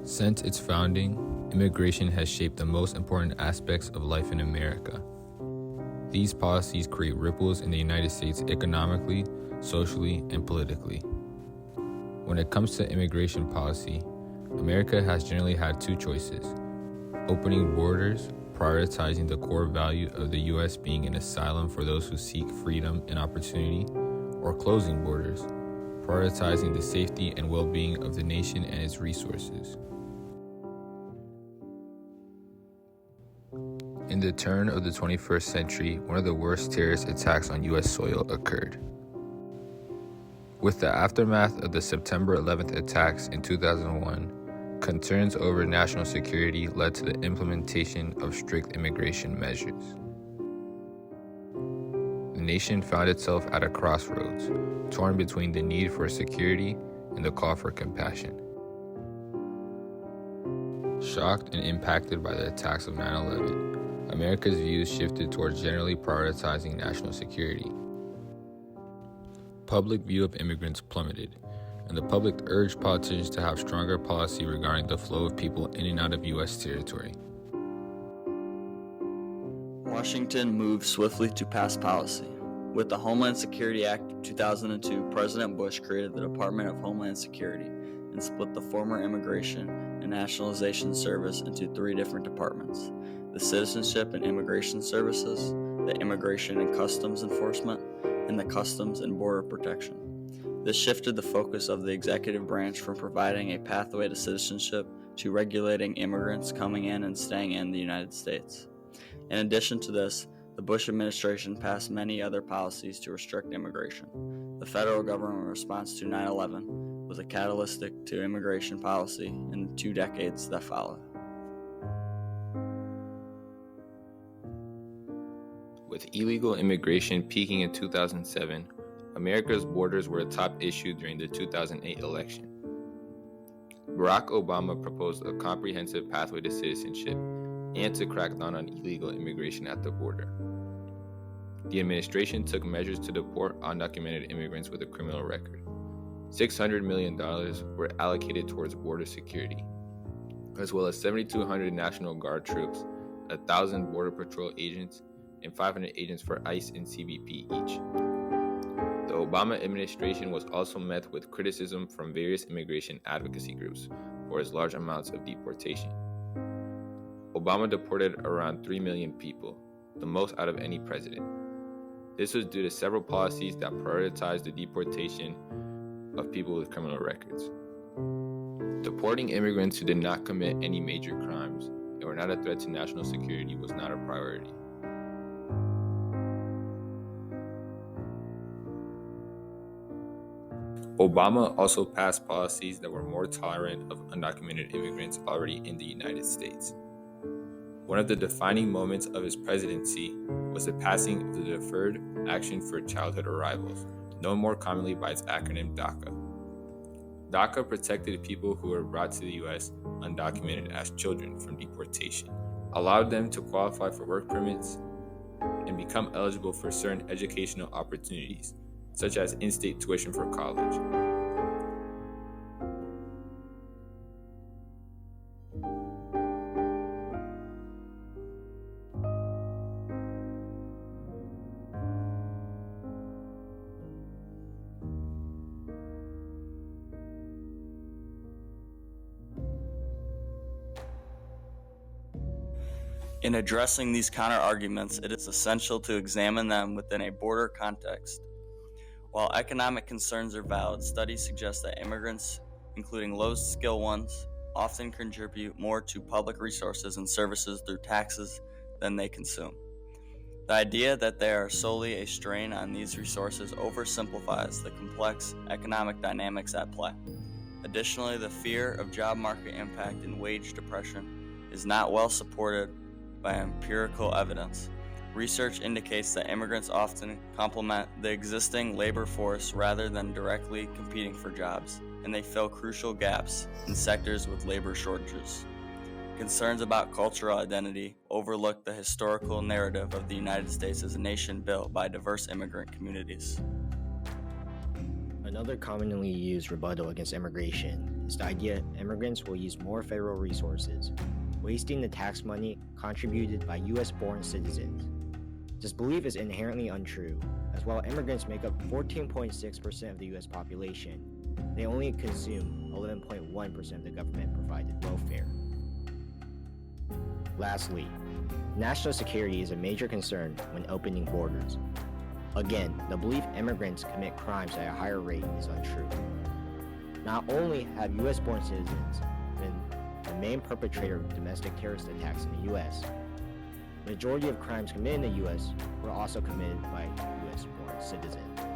Since its founding, immigration has shaped the most important aspects of life in America. These policies create ripples in the United States economically, socially, and politically. When it comes to immigration policy, America has generally had two choices: opening borders, prioritizing the core value of the U.S. being an asylum for those who seek freedom and opportunity, or closing borders, prioritizing the safety and well-being of the nation and its resources. In the turn of the 21st century, one of the worst terrorist attacks on U.S. soil occurred. With the aftermath of the September 11th attacks in 2001, concerns over national security led to the implementation of strict immigration measures. The nation found itself at a crossroads, torn between the need for security and the call for compassion. Shocked and impacted by the attacks of 9/11, America's views shifted towards generally prioritizing national security. Public view of immigrants plummeted, and the public urged politicians to have stronger policy regarding the flow of people in and out of U.S. territory. Washington moved swiftly to pass policy. With the Homeland Security Act of 2002, President Bush created the Department of Homeland Security and split the former Immigration and Nationalization Service into three different departments: the Citizenship and Immigration Services, the Immigration and Customs Enforcement, and the Customs and Border Protection. This shifted the focus of the executive branch from providing a pathway to citizenship to regulating immigrants coming in and staying in the United States. In addition to this, the Bush administration passed many other policies to restrict immigration. The federal government response to 9/11 was a catalyst to immigration policy in the 2 decades that followed. With illegal immigration peaking in 2007, America's borders were a top issue during the 2008 election. Barack Obama proposed a comprehensive pathway to citizenship and to crack down on illegal immigration at the border. The administration took measures to deport undocumented immigrants with a criminal record. $600 million were allocated towards border security, as well as 7,200 National Guard troops, 1,000 Border Patrol agents, and 500 agents for ICE and CBP each. The Obama administration was also met with criticism from various immigration advocacy groups for its large amounts of deportation. Obama deported around 3 million people, the most out of any president. This was due to several policies that prioritized the deportation of people with criminal records. Deporting immigrants who did not commit any major crimes and were not a threat to national security was not a priority. Obama also passed policies that were more tolerant of undocumented immigrants already in the United States. One of the defining moments of his presidency was the passing of the Deferred Action for Childhood Arrivals, known more commonly by its acronym DACA. DACA protected people who were brought to the U.S. undocumented as children from deportation, allowed them to qualify for work permits, and become eligible for certain educational opportunities, such as in-state tuition for college. In addressing these counter-arguments, it is essential to examine them within a border context. While economic concerns are valid, studies suggest that immigrants, including low-skill ones, often contribute more to public resources and services through taxes than they consume. The idea that they are solely a strain on these resources oversimplifies the complex economic dynamics at play. Additionally, the fear of job market impact and wage depression is not well supported by empirical evidence. Research indicates that immigrants often complement the existing labor force rather than directly competing for jobs, and they fill crucial gaps in sectors with labor shortages. Concerns about cultural identity overlook the historical narrative of the United States as a nation built by diverse immigrant communities. Another commonly used rebuttal against immigration is the idea immigrants will use more federal resources, wasting the tax money contributed by US-born citizens. This belief is inherently untrue, as while immigrants make up 14.6% of the US population, they only consume 11.1% of the government-provided welfare. Lastly, national security is a major concern when opening borders. Again, the belief immigrants commit crimes at a higher rate is untrue. Not only have US-born citizens been the main perpetrator of domestic terrorist attacks in the US, the majority of crimes committed in the US were also committed by US-born citizens.